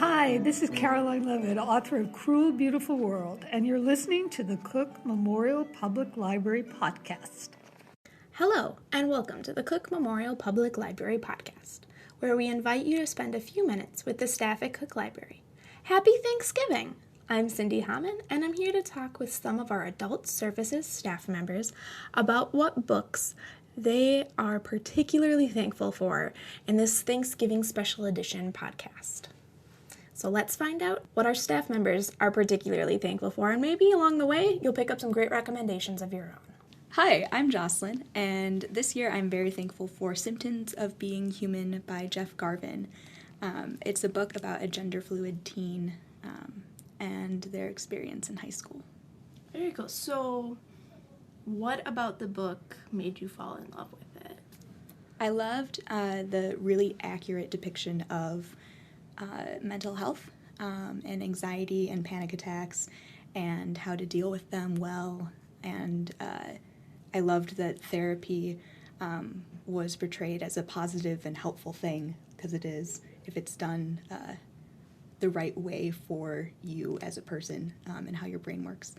Hi, this is Caroline Levitt, author of Cruel, Beautiful World, and you're listening to the Cook Memorial Public Library podcast. Hello, and welcome to the Cook Memorial Public Library podcast, where we invite you to spend a few minutes with the staff at Cook Library. Happy Thanksgiving! I'm Cyndi Hammond, and I'm here to talk with some of our adult services staff members about what books they are particularly thankful for in this Thanksgiving Special Edition podcast. So let's find out what our staff members are particularly thankful for, and maybe along the way, you'll pick up some great recommendations of your own. Hi, I'm Jocelyn, and this year I'm very thankful for Symptoms of Being Human by Jeff Garvin. It's a book about a gender-fluid teen and their experience in high school. Very cool. So what about the book made you fall in love with it? I loved the really accurate depiction of mental health and anxiety and panic attacks and how to deal with them well. And I loved that therapy was portrayed as a positive and helpful thing, because it is, if it's done the right way for you as a person and how your brain works.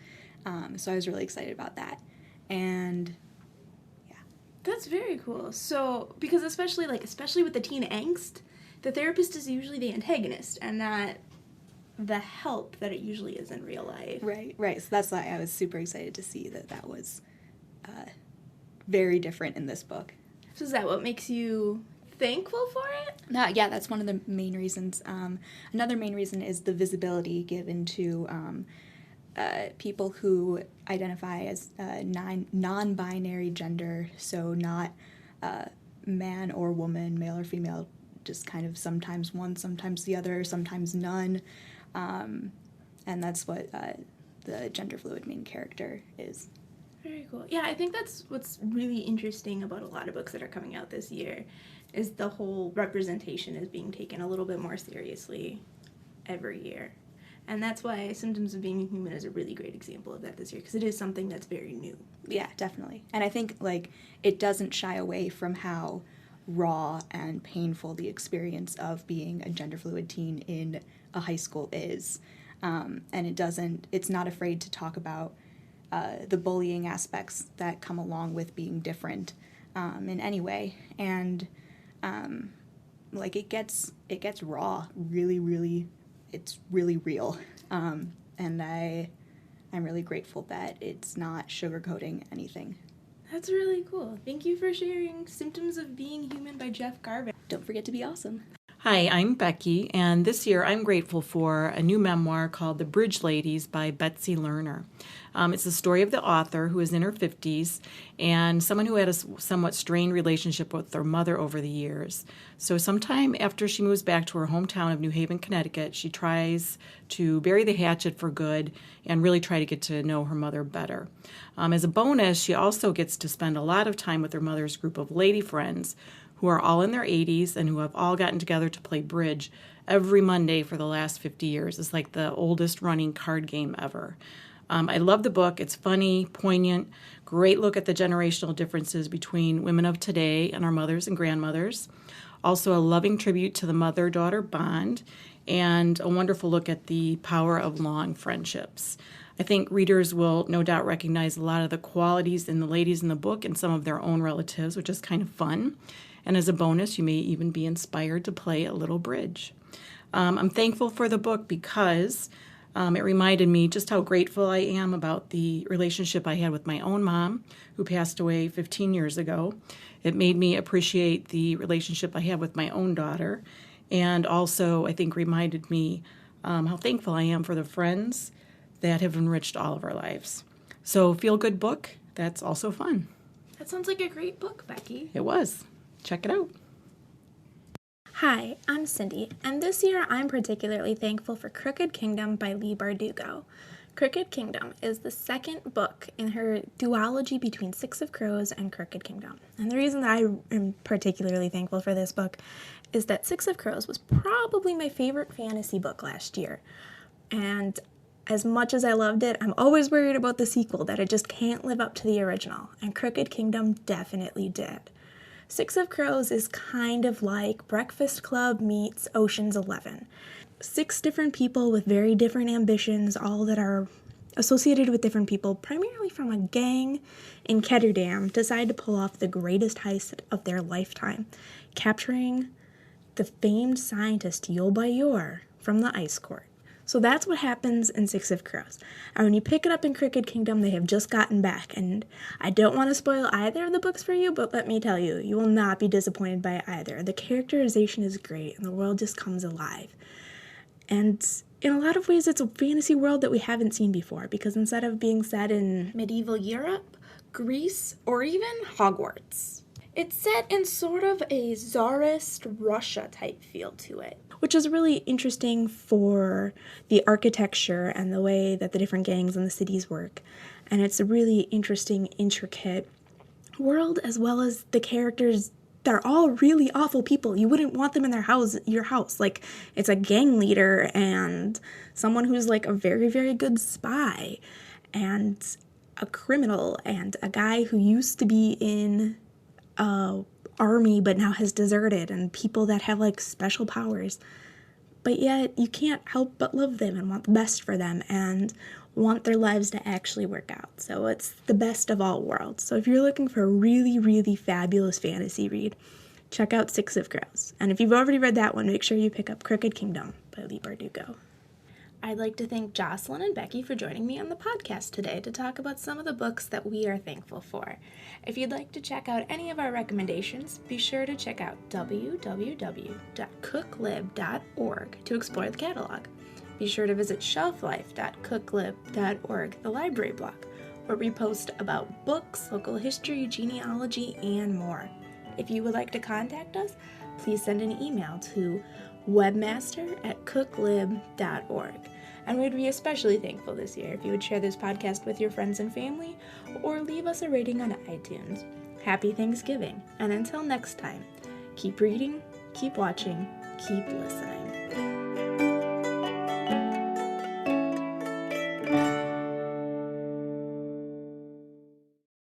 So I was really excited about that. And yeah. That's very cool. So, because especially with the teen angst, the therapist is usually the antagonist and not the help that it usually is in real life. Right. So that's why I was super excited to see that was very different in this book. So is that what makes you thankful for it? Yeah, that's one of the main reasons. Another main reason is the visibility given to people who identify as non-binary gender, so not man or woman, male or female, just kind of sometimes one, sometimes the other, sometimes none. And that's what the gender-fluid main character is. Very cool. Yeah, I think that's what's really interesting about a lot of books that are coming out this year, is the whole representation is being taken a little bit more seriously every year. And that's why Symptoms of Being Human is a really great example of that this year, because it is something that's very new. Yeah, definitely. And I think, it doesn't shy away from how raw and painful the experience of being a gender-fluid teen in a high school is. And it's not afraid to talk about the bullying aspects that come along with being different in any way. And it gets raw, really, it's really real. And I'm really grateful that it's not sugarcoating anything. That's really cool. Thank you for sharing Symptoms of Being Human by Jeff Garvin. Don't forget to be awesome. Hi, I'm Becky, and this year I'm grateful for a new memoir called The Bridge Ladies by Betsy Lerner. It's the story of the author, who is in her 50s, and someone who had a somewhat strained relationship with their mother over the years. So sometime after she moves back to her hometown of New Haven, Connecticut, she tries to bury the hatchet for good and really try to get to know her mother better. As a bonus, she also gets to spend a lot of time with her mother's group of lady friends, who are all in their 80s and who have all gotten together to play bridge every Monday for the last 50 years. It's like the oldest running card game ever. I love the book. It's funny, poignant, great look at the generational differences between women of today and our mothers and grandmothers. Also a loving tribute to the mother-daughter bond, and a wonderful look at the power of long friendships. I think readers will no doubt recognize a lot of the qualities in the ladies in the book and some of their own relatives, which is kind of fun. And as a bonus, you may even be inspired to play a little bridge. I'm thankful for the book because it reminded me just how grateful I am about the relationship I had with my own mom, who passed away 15 years ago. It made me appreciate the relationship I have with my own daughter, and also, I think, reminded me how thankful I am for the friends that have enriched all of our lives. So, feel-good book that's also fun. That sounds like a great book, Becky. It was. Check it out. Hi, I'm Cyndi, and this year I'm particularly thankful for Crooked Kingdom by Leigh Bardugo. Crooked Kingdom is the second book in her duology between Six of Crows and Crooked Kingdom. And the reason that I am particularly thankful for this book is that Six of Crows was probably my favorite fantasy book last year. And as much as I loved it, I'm always worried about the sequel, that it just can't live up to the original. And Crooked Kingdom definitely did. Six of Crows is kind of like Breakfast Club meets Ocean's 11. 6 different people with very different ambitions, all that are associated with different people, primarily from a gang in Ketterdam, decide to pull off the greatest heist of their lifetime, capturing the famed scientist Yul Yor from the ice court. So that's what happens in Six of Crows. And when you pick it up in Crooked Kingdom, they have just gotten back. And I don't want to spoil either of the books for you, but let me tell you, you will not be disappointed by either. The characterization is great, and the world just comes alive. And in a lot of ways, it's a fantasy world that we haven't seen before, because instead of being set in medieval Europe, Greece, or even Hogwarts, it's set in sort of a Tsarist Russia type feel to it. Which is really interesting for the architecture and the way that the different gangs and the cities work. And it's a really interesting, intricate world, as well as the characters. They're all really awful people. You wouldn't want them in your house. Like, it's a gang leader and someone who's like a very, very good spy and a criminal and a guy who used to be in army but now has deserted, and people that have like special powers. But yet you can't help but love them and want the best for them and want their lives to actually work out. So it's the best of all worlds. So if you're looking for a really, really fabulous fantasy read, check out Six of Crows. And if you've already read that one, make sure you pick up Crooked Kingdom by Leigh Bardugo. I'd like to thank Jocelyn and Becky for joining me on the podcast today to talk about some of the books that we are thankful for. If you'd like to check out any of our recommendations, be sure to check out www.cooklib.org to explore the catalog. Be sure to visit shelflife.cooklib.org, the library blog, where we post about books, local history, genealogy, and more. If you would like to contact us, please send an email to webmaster@cooklib.org. And we'd be especially thankful this year if you would share this podcast with your friends and family or leave us a rating on iTunes. Happy Thanksgiving, and until next time, keep reading, keep watching, keep listening.